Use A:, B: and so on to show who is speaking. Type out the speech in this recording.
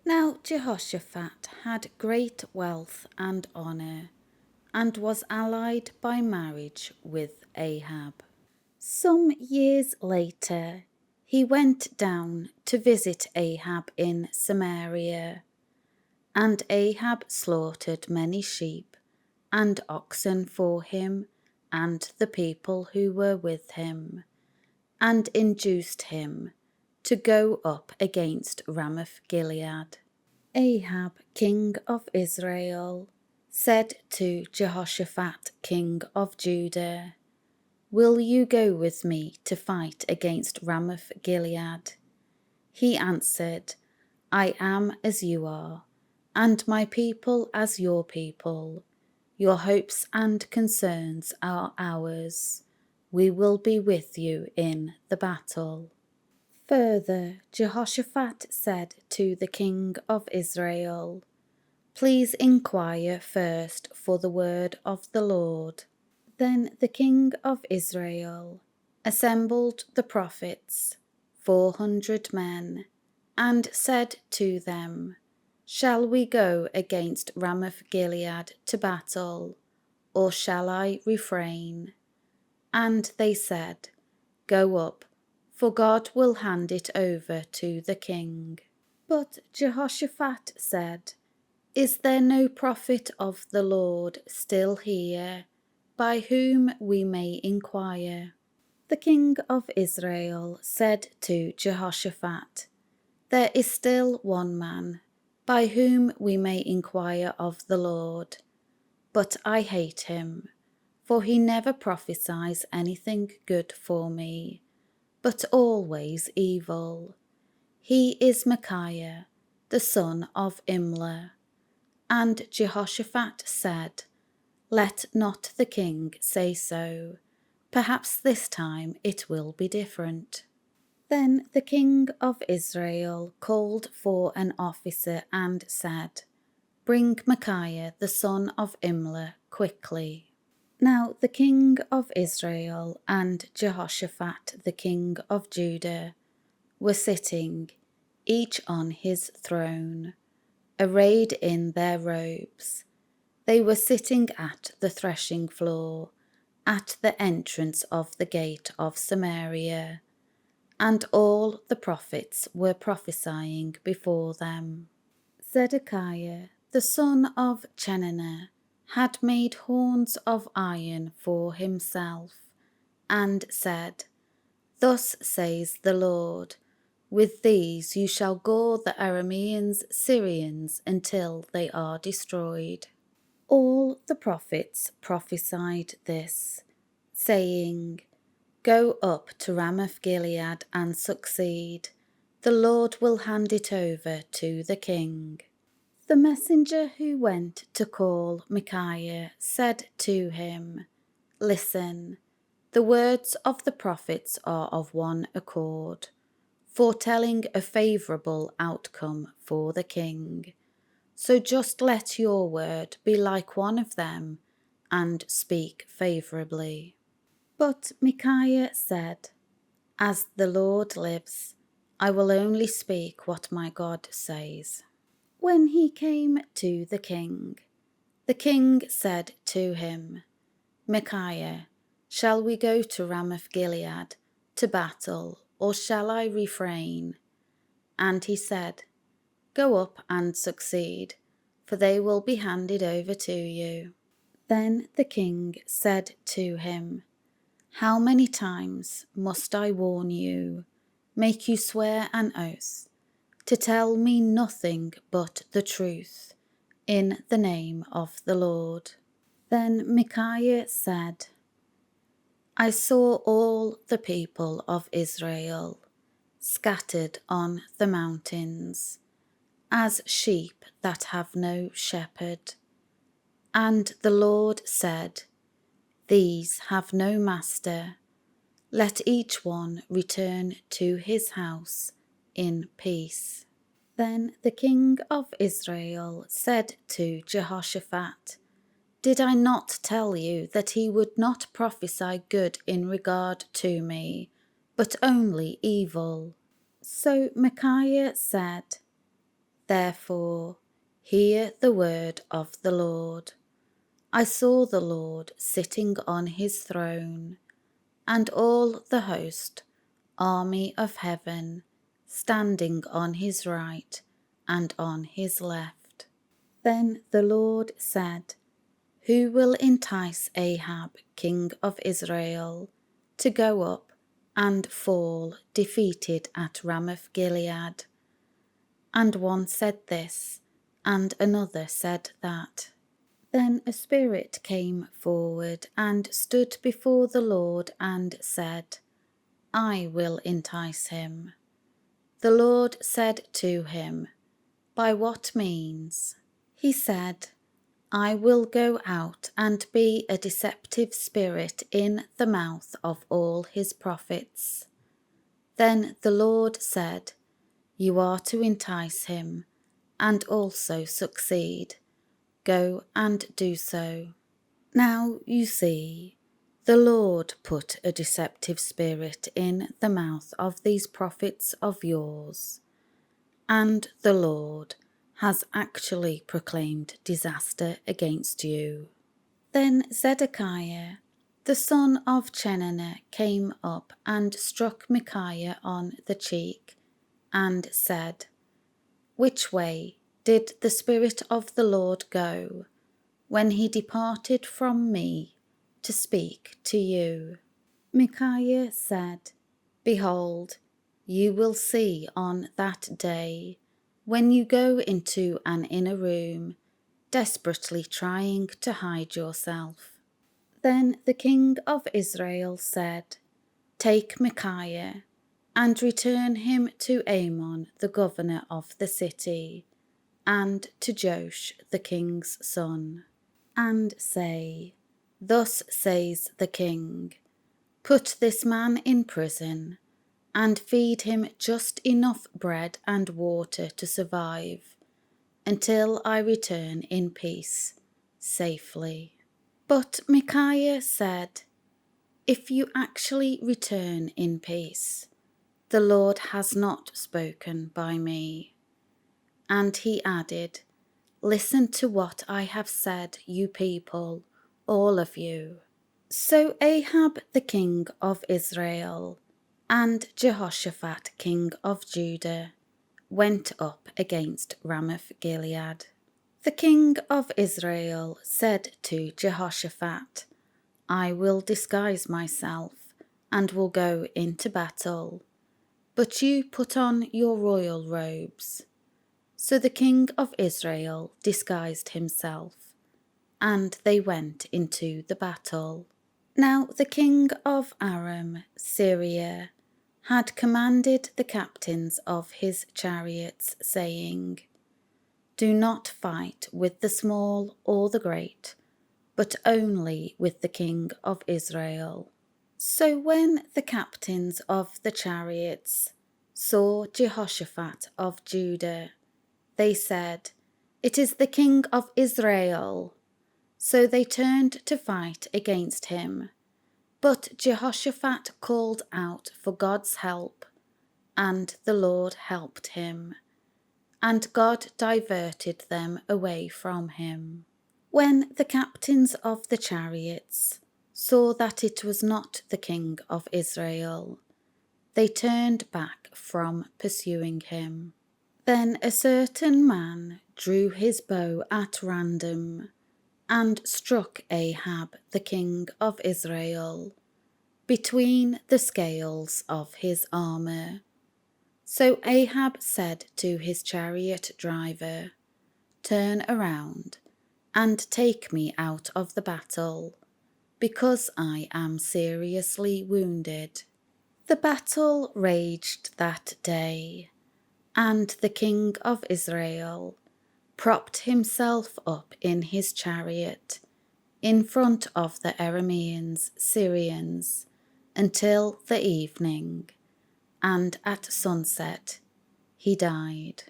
A: Now Jehoshaphat had great wealth and honour, and was allied by marriage with Ahab. Some years later, he went down to visit Ahab in Samaria, and Ahab slaughtered many sheep and oxen for him and the people who were with him, and induced him to go up against Ramoth Gilead. Ahab, king of Israel, said to Jehoshaphat, king of Judah, "Will you go with me to fight against Ramoth Gilead?" He answered, "I am as you are, and my people as your people. Your hopes and concerns are ours. We will be with you in the battle." Further, Jehoshaphat said to the king of Israel, "Please inquire first for the word of the Lord." Then the king of Israel assembled the prophets, 400 men, and said to them, "Shall we go against Ramoth Gilead to battle, or shall I refrain?" And they said, "Go up, for God will hand it over to the king." But Jehoshaphat said, "Is there no prophet of the Lord still here, by whom we may inquire?" The king of Israel said to Jehoshaphat, "There is still one man, by whom we may inquire of the Lord, but I hate him, for he never prophesies anything good for me, but always evil. He is Micaiah, the son of Imlah." And Jehoshaphat said, "Let not the king say so. Perhaps this time it will be different." Then the king of Israel called for an officer and said, "Bring Micaiah the son of Imlah quickly." Now the king of Israel and Jehoshaphat the king of Judah were sitting, each on his throne, arrayed in their robes. They were sitting at the threshing floor, at the entrance of the gate of Samaria, and all the prophets were prophesying before them. Zedekiah, the son of Chenaanah, had made horns of iron for himself, and said, "Thus says the Lord, with these you shall gore the Arameans, Syrians, until they are destroyed." All the prophets prophesied this, saying, "Go up to Ramoth Gilead and succeed. The Lord will hand it over to the king." The messenger who went to call Micaiah said to him, "Listen, the words of the prophets are of one accord, foretelling a favourable outcome for the king. So just let your word be like one of them, and speak favourably." But Micaiah said, "As the Lord lives, I will only speak what my God says." When he came to the king said to him, "Micaiah, shall we go to Ramoth Gilead to battle, or shall I refrain?" And he said, "Go up and succeed, for they will be handed over to you." Then the king said to him, "How many times must I warn you, make you swear an oath, to tell me nothing but the truth, in the name of the Lord?" Then Micaiah said, "I saw all the people of Israel scattered on the mountains, as sheep that have no shepherd. And the Lord said, 'These have no master. Let each one return to his house in peace.'" Then the king of Israel said to Jehoshaphat, "Did I not tell you that he would not prophesy good in regard to me, but only evil?" So Micaiah said, Therefore, hear the word of the Lord. I saw the Lord sitting on his throne, and all the host, army of heaven, standing on his right and on his left. Then the Lord said, Who will entice Ahab, king of Israel, to go up and fall defeated at Ramoth Gilead? And one said this, and another said that. Then a spirit came forward and stood before the Lord and said, I will entice him. The Lord said to him, By what means? He said, I will go out and be a deceptive spirit in the mouth of all his prophets. Then the Lord said, You are to entice him, and also succeed. Go and do so. Now you see, the Lord put a deceptive spirit in the mouth of these prophets of yours, and the Lord has actually proclaimed disaster against you. Then Zedekiah, the son of Chenaanah, came up and struck Micaiah on the cheek, and said, Which way did the Spirit of the Lord go when he departed from me to speak to you? Micaiah said, Behold, you will see on that day, when you go into an inner room, desperately trying to hide yourself. Then the king of Israel said, Take Micaiah, and return him to Amon, the governor of the city, and to Joash, the king's son, and say, Thus says the king, Put this man in prison, and feed him just enough bread and water to survive, until I return in peace, safely. But Micaiah said, If you actually return in peace, the Lord has not spoken by me. And he added, Listen to what I have said, you people, all of you. So Ahab the king of Israel and Jehoshaphat king of Judah went up against Ramoth Gilead. The king of Israel said to Jehoshaphat, I will disguise myself and will go into battle, but you put on your royal robes. So the king of Israel disguised himself, and they went into the battle. Now the king of Aram, Syria, had commanded the captains of his chariots, saying, Do not fight with the small or the great, but only with the king of Israel. So when the captains of the chariots saw Jehoshaphat of Judah, they said, It is the king of Israel. So they turned to fight against him. But Jehoshaphat called out for God's help, and the Lord helped him, and God diverted them away from him. When the captains of the chariots saw that it was not the king of Israel, they turned back from pursuing him. Then a certain man drew his bow at random and struck Ahab the king of Israel between the scales of his armour. So Ahab said to his chariot driver, Turn around and take me out of the battle, because I am seriously wounded. The battle raged that day, and the king of Israel propped himself up in his chariot in front of the Arameans, Syrians, until the evening, and at sunset he died.